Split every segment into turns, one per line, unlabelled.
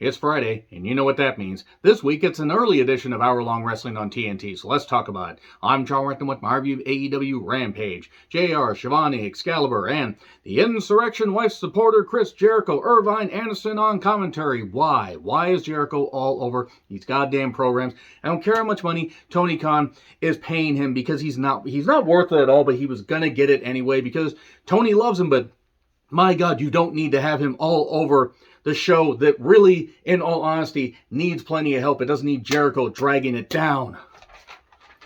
It's Friday, and you know what that means. This week, it's an early edition of Hour Long Wrestling on TNT, so let's talk about it. I'm John Recton with my review of AEW Rampage, JR, Shivani, Excalibur, and the Insurrection Wife supporter Chris Jericho, Irvine Anderson on commentary. Why? Why is Jericho all over these goddamn programs? I don't care how much money Tony Khan is paying him because he's not worth it at all, but he was gonna get it anyway because Tony loves him, but my God, you don't need to have him all over the show that really, in all honesty, needs plenty of help. It doesn't need Jericho dragging it down.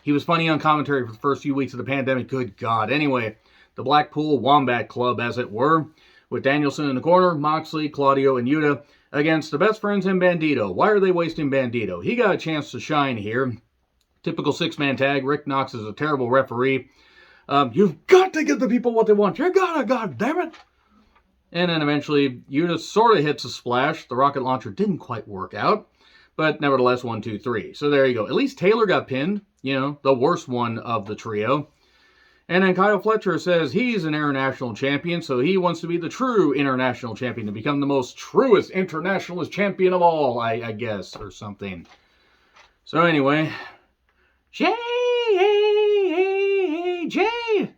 He was funny on commentary for the first few weeks of the pandemic. Good God. Anyway, the Blackpool Wombat Club, as it were, with Danielson in the corner, Moxley, Claudio, and Yuta against the best friends in Bandito. Why are they wasting Bandito? He got a chance to shine here. Typical six-man tag. Rick Knox is a terrible referee. You've got to give the people what they want. You gotta, God damn it. And then eventually, Yuta sort of hits a splash. The rocket launcher didn't quite work out. But nevertheless, 1, 2, 3. So there you go. At least Taylor got pinned. You know, the worst one of the trio. And then Kyle Fletcher says he's an international champion, so he wants to be the true international champion, to become the most truest internationalist champion of all, I guess, or something. So anyway, Jay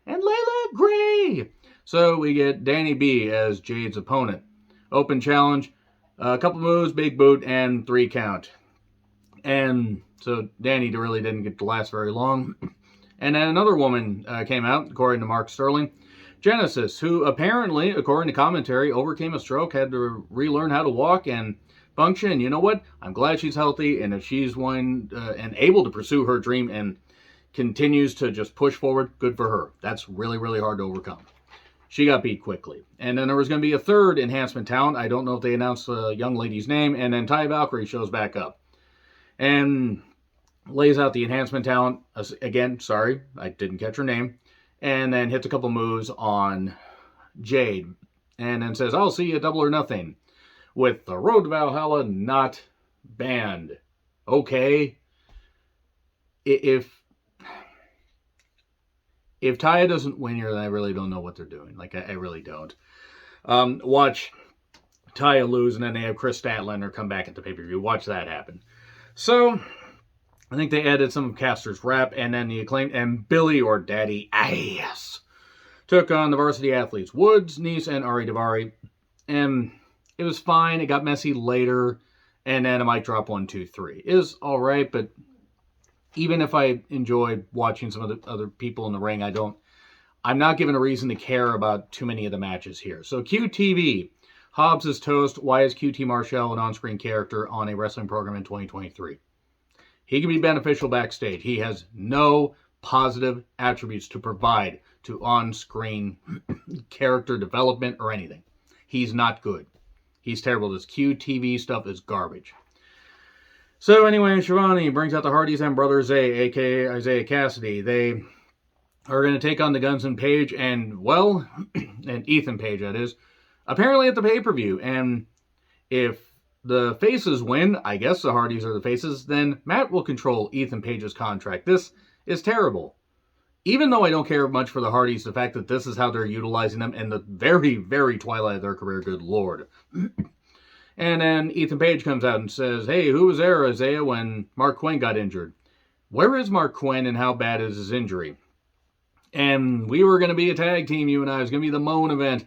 and Layla Gray. So we get Danny B as Jade's opponent. Open challenge, a couple moves, big boot, and 3 count. And so Danny really didn't get to last very long. And then another woman came out, according to Mark Sterling. Genesis, who apparently, according to commentary, overcame a stroke, had to relearn how to walk and function. You know what? I'm glad she's healthy, and if she's one and able to pursue her dream and continues to just push forward, good for her. That's really, really hard to overcome. She got beat quickly. And then there was going to be a third enhancement talent. I don't know if they announced the young lady's name. And then Ty Valkyrie shows back up and lays out the enhancement talent. Again, sorry, I didn't catch her name. And then hits a couple moves on Jade. And then says, I'll see you Double or Nothing with the Road to Valhalla not banned. Okay. If Taya doesn't win here, then I really don't know what they're doing. Like, I really don't. Watch Taya lose, and then they have Chris Statlander come back at the pay-per-view. Watch that happen. So, I think they added some of Caster's rap, and then the Acclaimed, and Billy or Daddy Ass took on the varsity athletes, Woods, Nice, and Ari Daivari. And it was fine. It got messy later, and then a mic drop 1, 2, 3. It was all right, but even if I enjoyed watching some of the other people in the ring, I'm not given a reason to care about too many of the matches here. So QTV, Hobbs is toast. Why is QT Marshall an on-screen character on a wrestling program in 2023? He can be beneficial backstage. He has no positive attributes to provide to on-screen character development or anything. He's not good. He's terrible. This QTV stuff is garbage. So anyway, Shivani brings out the Hardys and Brother Zay, a.k.a. Isaiah Cassidy. They are going to take on the Guns and Page and, well, and Ethan Page, that is, apparently at the pay-per-view. And if the faces win, I guess the Hardys are the faces, then Matt will control Ethan Page's contract. This is terrible. Even though I don't care much for the Hardys, the fact that this is how they're utilizing them in the very, very twilight of their career, good Lord. And then Ethan Page comes out and says, hey, who was there, Isaiah, when Mark Quinn got injured? Where is Mark Quinn and how bad is his injury? And we were going to be a tag team, you and I. It was going to be the Moan event.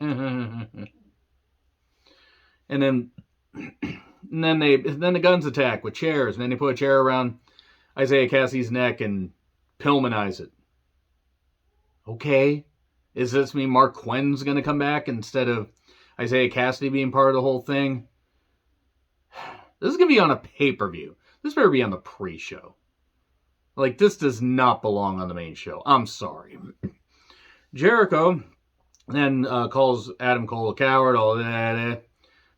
And then the Guns attack with chairs. And then they put a chair around Isaiah Cassidy's neck and Pillmanize it. Okay. Does this mean Mark Quinn's going to come back instead of Isaiah Cassidy being part of the whole thing? This is going to be on a pay-per-view. This better be on the pre-show. Like, this does not belong on the main show. I'm sorry. Jericho then calls Adam Cole a coward, all that,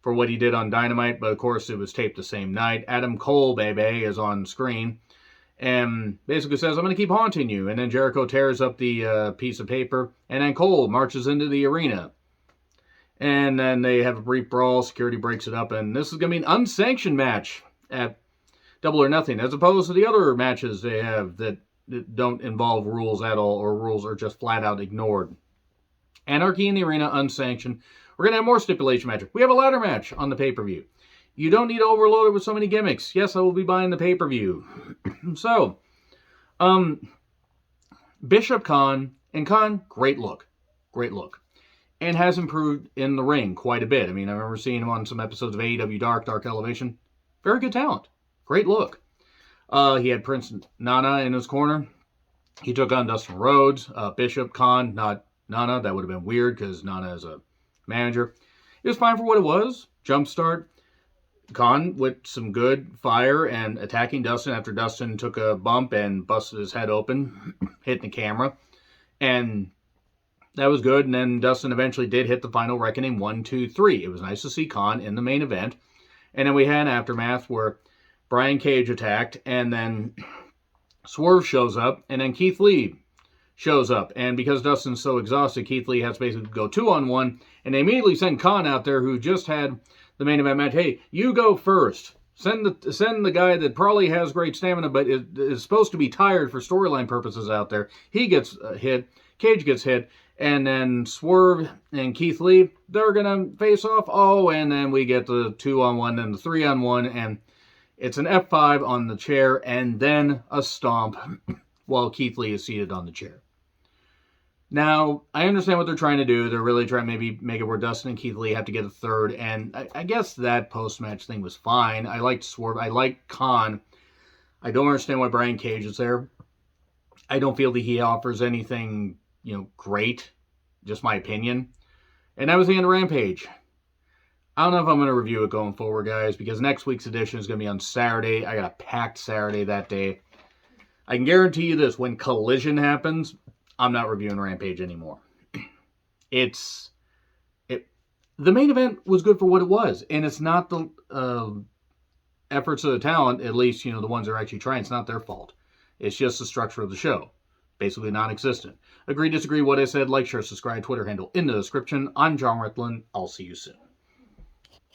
for what he did on Dynamite, but of course it was taped the same night. Adam Cole, baby, is on screen and basically says, I'm going to keep haunting you. And then Jericho tears up the piece of paper, and then Cole marches into the arena. And then they have a brief brawl. Security breaks it up. And this is going to be an unsanctioned match at Double or Nothing, as opposed to the other matches they have that don't involve rules at all, or rules are just flat out ignored. Anarchy in the Arena, unsanctioned. We're going to have more stipulation matches. We have a ladder match on the pay-per-view. You don't need to overload it with so many gimmicks. Yes, I will be buying the pay-per-view. So, Bishop Khan, and Khan, great look. Great look. And has improved in the ring quite a bit. I mean, I remember seeing him on some episodes of AEW Dark Elevation. Very good talent. Great look. He had Prince Nana in his corner. He took on Dustin Rhodes. Bishop, Khan, not Nana. That would have been weird because Nana is a manager. It was fine for what it was. Jumpstart. Khan with some good fire and attacking Dustin after Dustin took a bump and busted his head open, hitting the camera. And that was good. And then Dustin eventually did hit the final reckoning 1, 2, 3. It was nice to see Khan in the main event. And then we had an aftermath where Brian Cage attacked, and then Swerve shows up, and then Keith Lee shows up. And because Dustin's so exhausted, Keith Lee has to basically go 2-on-1, and they immediately send Khan out there, who just had the main event match. Hey, you go first. Send the guy that probably has great stamina, but is supposed to be tired for storyline purposes out there. He gets hit. Cage gets hit. And then Swerve and Keith Lee, they're going to face off. Oh, and then we get the 2-on-1 and the 3-on-1. And it's an F5 on the chair and then a stomp while Keith Lee is seated on the chair. Now, I understand what they're trying to do. They're really trying to maybe make it where Dustin and Keith Lee have to get a third. And I guess that post-match thing was fine. I liked Swerve. I liked Khan. I don't understand why Brian Cage is there. I don't feel that he offers anything, great. Just my opinion. And that was the end of Rampage. I don't know if I'm going to review it going forward, guys, because next week's edition is going to be on Saturday. I got a packed Saturday that day. I can guarantee you this. When Collision happens, I'm not reviewing Rampage anymore. The main event was good for what it was, and it's not the efforts of the talent, at least, the ones that are actually trying. It's not their fault. It's just the structure of the show. Basically non-existent. Agree, disagree, what I said, like, share, subscribe, Twitter handle in the description. I'm John Rickland. I'll see you soon.